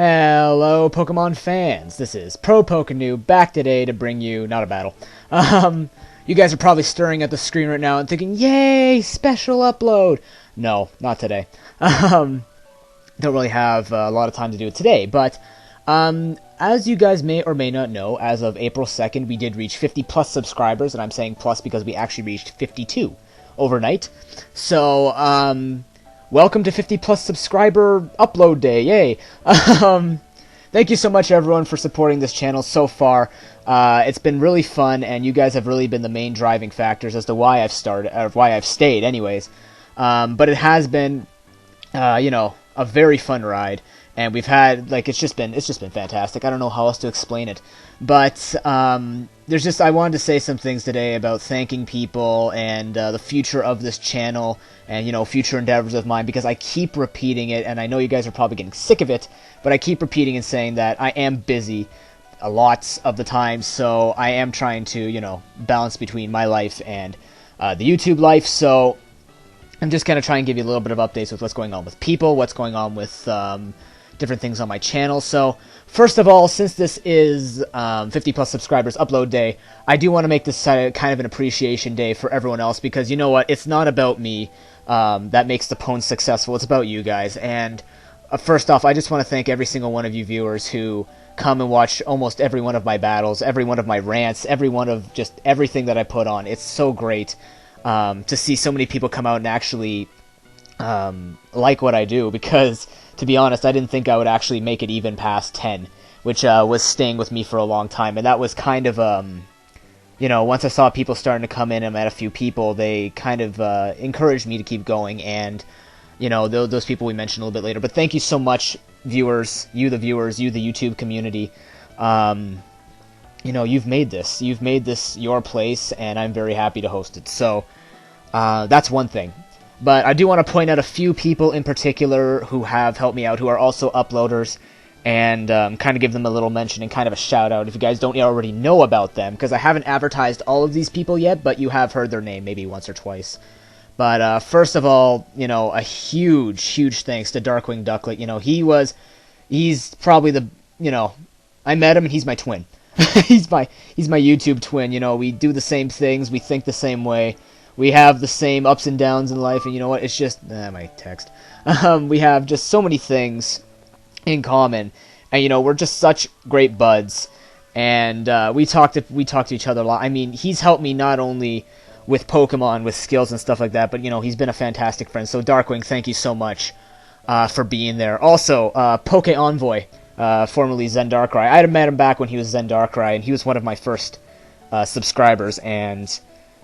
Hello, Pokemon fans. This is ProPokeNoob back today to bring you not a battle. You guys are probably staring at the screen right now and thinking, "Yay, special upload!" No, not today. Don't really have a lot of time to do it today, but as you guys may or may not know, as of April 2nd, we did reach 50 plus subscribers, and I'm saying plus because we actually reached 52 overnight. So, welcome to 50 plus subscriber upload day, yay! Thank you so much everyone for supporting this channel so far. It's been really fun, and you guys have really been the main driving factors as to why I've started, or why I've stayed anyways. But it has been, you know, a very fun ride, and we've had, like, it's just been fantastic. I don't know how else to explain it. But, I wanted to say some things today about thanking people and the future of this channel and, you know, future endeavors of mine, because I keep repeating it, and I know you guys are probably getting sick of it, but I keep repeating and saying that I am busy a lot of the time, so I am trying to, you know, balance between my life and the YouTube life, so I'm just going to try and give you a little bit of updates with what's going on with people, what's going on with different things on my channel. So, first of all, since this is 50 plus subscribers upload day, I do want to make this kind of an appreciation day for everyone else, because you know what, it's not about me that makes the pwn successful, it's about you guys. And first off, I just want to thank every single one of you viewers who come and watch almost every one of my battles, every one of my rants, every one of just everything that I put on. It's so great to see so many people come out and actually like what I do, because to be honest, I didn't think I would actually make it even past 10, which was staying with me for a long time, and that was kind of, you know, once I saw people starting to come in and I met a few people, they kind of encouraged me to keep going, and, you know, those people we mentioned a little bit later. But thank you so much, viewers, you the YouTube community. You know, you've made this your place, and I'm very happy to host it. So, that's one thing. But I do want to point out a few people in particular who have helped me out, who are also uploaders, and kind of give them a little mention and kind of a shout out if you guys don't already know about them, because I haven't advertised all of these people yet, but you have heard their name maybe once or twice. But first of all, you know, a huge thanks to Darkwing Ducklet. You know, he's probably the, you know, I met him and he's my twin. he's my YouTube twin. You know, we do the same things, we think the same way. We have the same ups and downs in life, and you know what? It's just my text. We have just so many things in common, and you know, we're just such great buds. And we talk to each other a lot. I mean, he's helped me not only with Pokemon, with skills and stuff like that, but you know, he's been a fantastic friend. So Darkwing, thank you so much for being there. Also, Poke Envoy, formerly Zen Darkrai. I had met him back when he was Zen Darkrai, and he was one of my first subscribers. And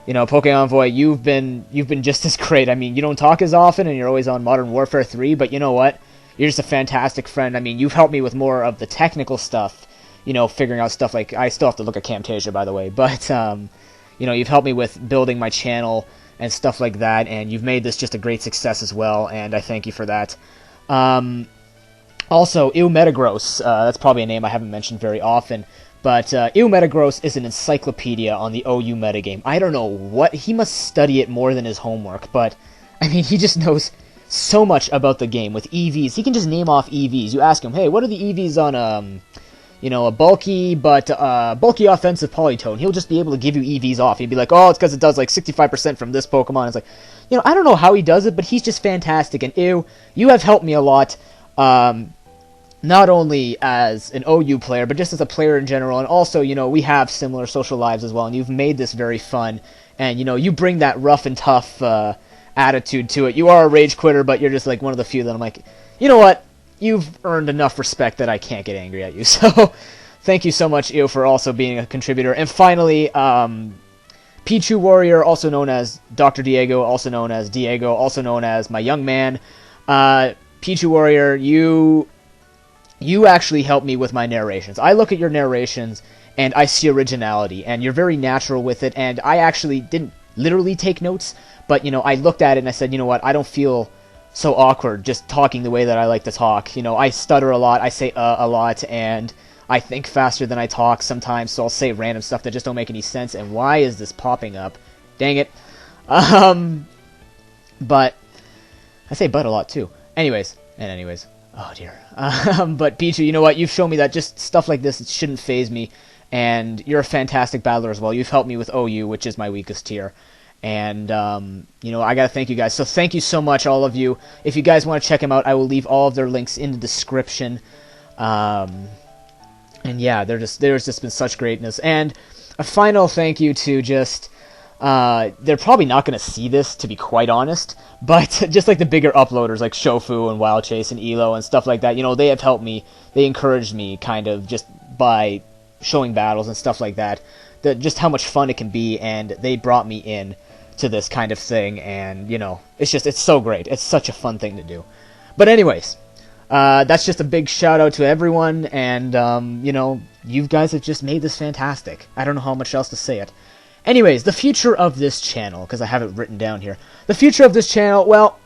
you know, Poke Envoy, you've been just as great. I mean, you don't talk as often, and you're always on Modern Warfare 3, but you know what? You're just a fantastic friend. I mean, you've helped me with more of the technical stuff, you know, figuring out stuff like, I still have to look at Camtasia, by the way, but, you know, you've helped me with building my channel and stuff like that, and you've made this just a great success as well, and I thank you for that. Also, Ew Metagross, that's probably a name I haven't mentioned very often, but Ew Metagross is an encyclopedia on the OU metagame. I don't know what, he must study it more than his homework, but, I mean, he just knows so much about the game with EVs. He can just name off EVs. You ask him, hey, what are the EVs on, you know, a bulky offensive Polytone? He'll just be able to give you EVs off. He'd be like, oh, it's because it does like 65% from this Pokemon. It's like, you know, I don't know how he does it, but he's just fantastic. And Ew, you have helped me a lot. Not only as an OU player, but just as a player in general, and also, you know, we have similar social lives as well, and you've made this very fun, and, you know, you bring that rough and tough attitude to it. You are a rage quitter, but you're just, like, one of the few that I'm like, you know what, you've earned enough respect that I can't get angry at you, so thank you so much, Ew, for also being a contributor. And finally, Pichu Warrior, also known as Dr. Diego, also known as Diego, also known as my young man. Pichu Warrior, you actually help me with my narrations. I look at your narrations, and I see originality, and you're very natural with it, and I actually didn't literally take notes, but, you know, I looked at it and I said, you know what, I don't feel so awkward just talking the way that I like to talk. You know, I stutter a lot, I say a lot, and I think faster than I talk sometimes, so I'll say random stuff that just don't make any sense, and why is this popping up? Dang it. But, I say but a lot, too. Anyways. Oh dear. But Pichu, you know what? You've shown me that just stuff like this, it shouldn't faze me. And you're a fantastic battler as well. You've helped me with OU, which is my weakest tier. And, you know, I gotta thank you guys. So thank you so much, all of you. If you guys want to check them out, I will leave all of their links in the description. And yeah, there's just been such greatness. And a final thank you to just... they're probably not going to see this, to be quite honest, but just like the bigger uploaders like Shofu and Wild Chase and Elo and stuff like that, you know, they have helped me. They encouraged me kind of just by showing battles and stuff like that, just how much fun it can be, and they brought me in to this kind of thing, and, you know, it's so great. It's such a fun thing to do. But anyways, that's just a big shout out to everyone, and, you know, you guys have just made this fantastic. I don't know how much else to say it. Anyways, the future of this channel, because I have it written down here. The future of this channel, well,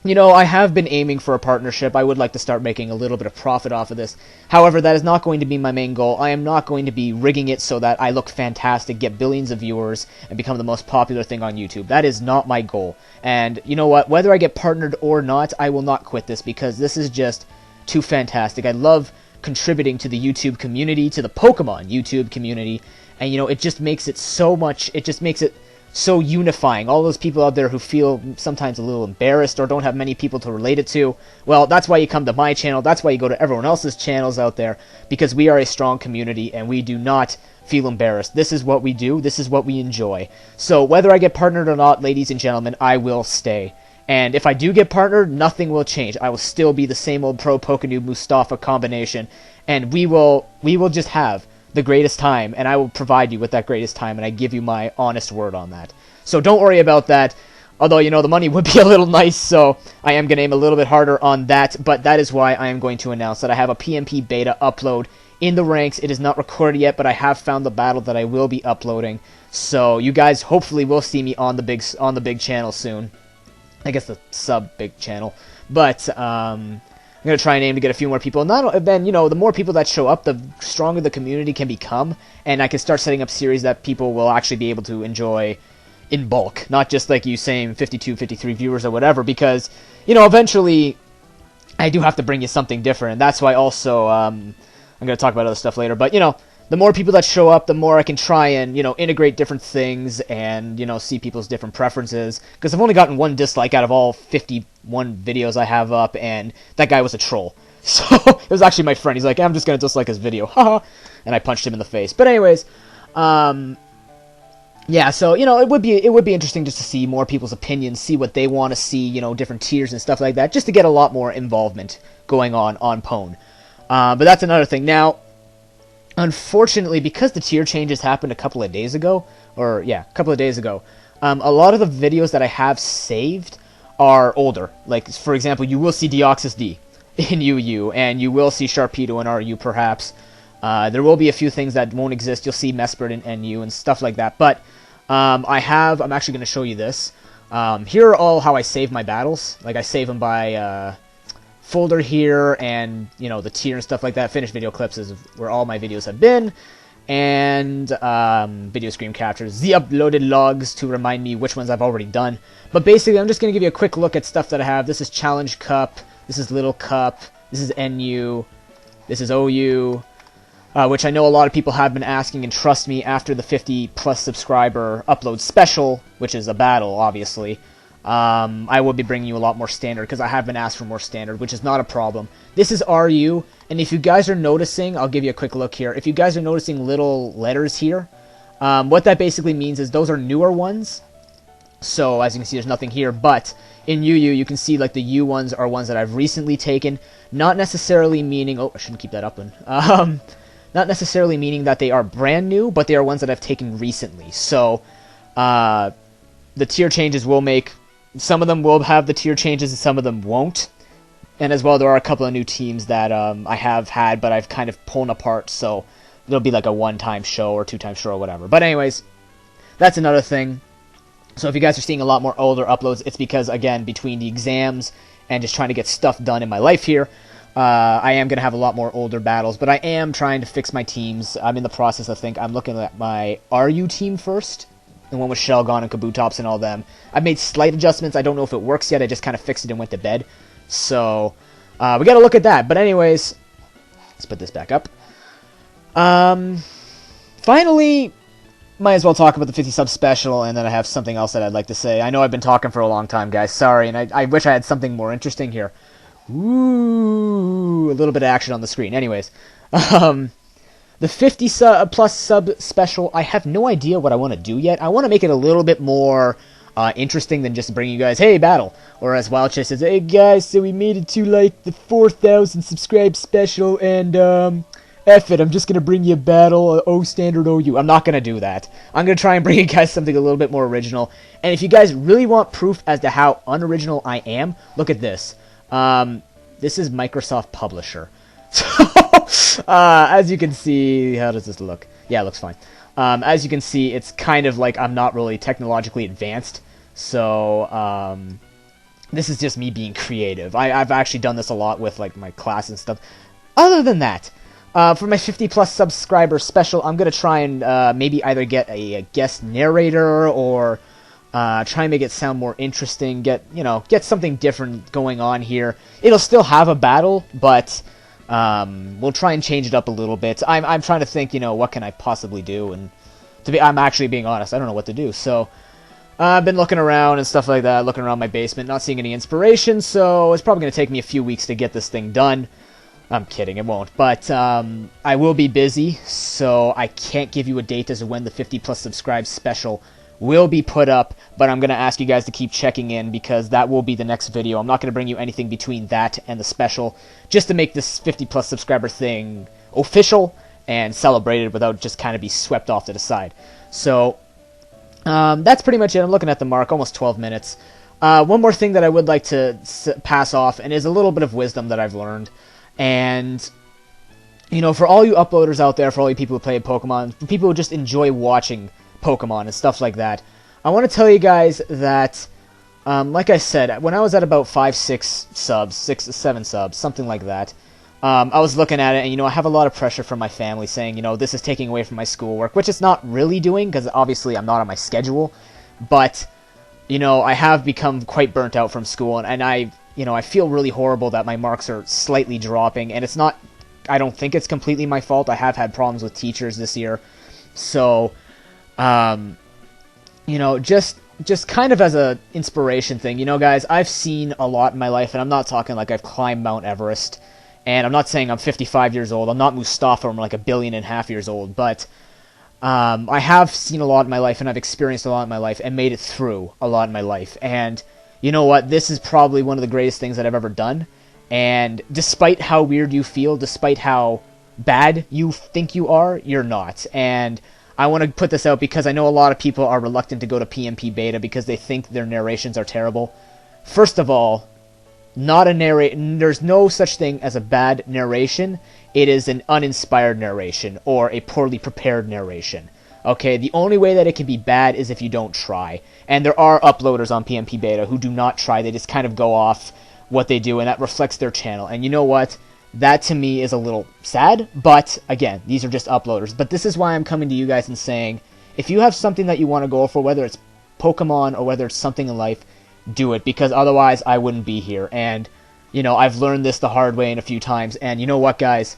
you know, I have been aiming for a partnership. I would like to start making a little bit of profit off of this. However, that is not going to be my main goal. I am not going to be rigging it so that I look fantastic, get billions of viewers, and become the most popular thing on YouTube. That is not my goal. And you know what? Whether I get partnered or not, I will not quit this, because this is just too fantastic. I love contributing to the YouTube community, to the Pokemon YouTube community. And, you know, it just makes it so much, it just makes it so unifying. All those people out there who feel sometimes a little embarrassed or don't have many people to relate it to, well, that's why you come to my channel. That's why you go to everyone else's channels out there, because we are a strong community and we do not feel embarrassed. This is what we do. This is what we enjoy. So whether I get partnered or not, ladies and gentlemen, I will stay. And if I do get partnered, nothing will change. I will still be the same old ProPokeNoob Mustafa combination, and we will just have the greatest time, and I will provide you with that greatest time, and I give you my honest word on that. So don't worry about that, although, you know, the money would be a little nice, so I am going to aim a little bit harder on that, but that is why I am going to announce that I have a PMP beta upload in the ranks. It is not recorded yet, but I have found the battle that I will be uploading, so you guys hopefully will see me on the big channel soon. I guess the sub-big channel, but, I'm going to try and aim to get a few more people. And then, you know, the more people that show up, the stronger the community can become. And I can start setting up series that people will actually be able to enjoy in bulk. Not just like you saying 52, 53 viewers or whatever. Because, you know, eventually I do have to bring you something different. And that's why also, I'm going to talk about other stuff later. But, you know, the more people that show up, the more I can try and, you know, integrate different things and, you know, see people's different preferences. Because I've only gotten one dislike out of all 51 videos I have up, and that guy was a troll. So, it was actually my friend. He's like, I'm just going to dislike his video. Haha. And I punched him in the face. But anyways, yeah, so, you know, it would be interesting just to see more people's opinions, see what they want to see, you know, different tiers and stuff like that, just to get a lot more involvement going on Pwn. But that's another thing. Now, unfortunately, because the tier changes happened a couple of days ago, a lot of the videos that I have saved are older. Like, for example, you will see Deoxys D in UU, and you will see Sharpedo in RU, perhaps. There will be a few things that won't exist. You'll see Mesprit in NU and stuff like that. But I'm actually going to show you this. Here are all how I save my battles. Like, I save them by folder here, and, you know, the tier and stuff like that. Finished video clips is where all my videos have been, and video screen captures, the uploaded logs to remind me which ones I've already done. But basically, I'm just going to give you a quick look at stuff that I have. This is Challenge Cup, this is Little Cup, this is NU, this is OU, which I know a lot of people have been asking, and trust me, after the 50+ subscriber upload special, which is a battle, obviously, I will be bringing you a lot more standard, because I have been asked for more standard, which is not a problem. This is RU, and if you guys are noticing, I'll give you a quick look here. If you guys are noticing little letters here, what that basically means is those are newer ones. So, as you can see, there's nothing here, but in UU, you can see, like, the U ones are ones that I've recently taken, not necessarily meaning, oh, I shouldn't keep that up then, not necessarily meaning that they are brand new, but they are ones that I've taken recently. So, the tier changes will make... Some of them will have the tier changes and some of them won't. And as well, there are a couple of new teams that I have had, but I've kind of pulled apart, so it'll be like a one-time show or two-time show or whatever. But anyways, that's another thing. So if you guys are seeing a lot more older uploads, it's because, again, between the exams and just trying to get stuff done in my life here, I am going to have a lot more older battles. But I am trying to fix my teams. I'm in the process, I think. I'm looking at my RU team first. The one with Shelgon and Kabutops and all them. I've made slight adjustments. I don't know if it works yet. I just kind of fixed it and went to bed. So, We gotta look at that. But anyways, let's put this back up. Finally, might as well talk about the 50 sub special, and then I have something else that I'd like to say. I know I've been talking for a long time, guys. Sorry, and I wish I had something more interesting here. Ooh, a little bit of action on the screen. Anyways, the 50 plus sub special, I have no idea what I want to do yet. I want to make it a little bit more interesting than just bringing you guys, hey, battle. Or as Wild Chase says, hey, guys, so we made it to, like, the 4,000 subscribe special, and, F it, I'm just going to bring you a battle, O standard OU. I'm not going to do that. I'm going to try and bring you guys something a little bit more original. And if you guys really want proof as to how unoriginal I am, look at this. This is Microsoft Publisher. So, as you can see, how does this look? Yeah, it looks fine. As you can see, it's kind of like I'm not really technologically advanced. So, this is just me being creative. I've actually done this a lot with, like, my class and stuff. Other than that, for my 50 plus subscriber special, I'm going to try and maybe either get a guest narrator or try and make it sound more interesting, get something different going on here. It'll still have a battle, but we'll try and change it up a little bit. I'm trying to think, what can I possibly do, and I'm actually being honest, I don't know what to do. So I've been looking around and stuff like that, looking around my basement, not seeing any inspiration, so it's probably going to take me a few weeks to get this thing done. I'm kidding, it won't. But I will be busy, so I can't give you a date as to when the 50 plus subscribe special will be put up, but I'm going to ask you guys to keep checking in because that will be the next video. I'm not going to bring you anything between that and the special, just to make this 50 plus subscriber thing official and celebrated without just kind of be swept off to the side. So that's pretty much it. I'm looking at the mark, almost 12 minutes. One more thing that I would like to pass off, and is a little bit of wisdom that I've learned. And, for all you uploaders out there, for all you people who play Pokemon, for people who just enjoy watching Pokemon and stuff like that, I want to tell you guys that, like I said, when I was at about 6 subs, 7 subs, something like that, I was looking at it, and, I have a lot of pressure from my family saying, this is taking away from my schoolwork, which it's not really doing, because obviously I'm not on my schedule, but, I have become quite burnt out from school, and I feel really horrible that my marks are slightly dropping, and it's not, I don't think it's completely my fault. I have had problems with teachers this year, so, just kind of as a inspiration thing, guys, I've seen a lot in my life, and I'm not talking like I've climbed Mount Everest, and I'm not saying I'm 55 years old, I'm not Mustafa, I'm like 1.5 billion years old, but, I have seen a lot in my life, and I've experienced a lot in my life, and made it through a lot in my life, and you know what? This is probably one of the greatest things that I've ever done. And despite how weird you feel, despite how bad you think you are, you're not. And I want to put this out because I know a lot of people are reluctant to go to PMP beta because they think their narrations are terrible. First of all, there's no such thing as a bad narration. It is an uninspired narration or a poorly prepared narration. Okay, the only way that it can be bad is if you don't try. And there are uploaders on PMP Beta who do not try. They just kind of go off what they do, and that reflects their channel. And you know what? That, to me, is a little sad. But, again, these are just uploaders. But this is why I'm coming to you guys and saying, if you have something that you want to go for, whether it's Pokemon or whether it's something in life, do it. Because otherwise, I wouldn't be here. And, I've learned this the hard way a few times. And you know what, guys?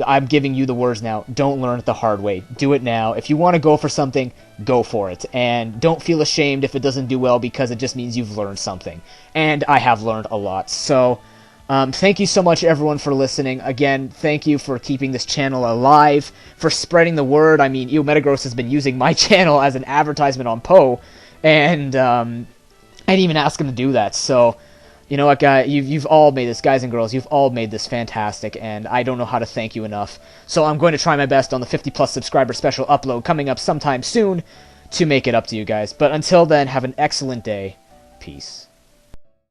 I'm giving you the words now. Don't learn it the hard way. Do it now. If you want to go for something, go for it. And don't feel ashamed if it doesn't do well because it just means you've learned something. And I have learned a lot. So, thank you so much, everyone, for listening. Again, thank you for keeping this channel alive, for spreading the word. I mean, Metagross has been using my channel as an advertisement on Poe, and I didn't even ask him to do that. So, you know what, guys? You've all made this, guys and girls. You've all made this fantastic, and I don't know how to thank you enough. So I'm going to try my best on the 50 plus subscriber special upload coming up sometime soon to make it up to you guys. But until then, have an excellent day. Peace.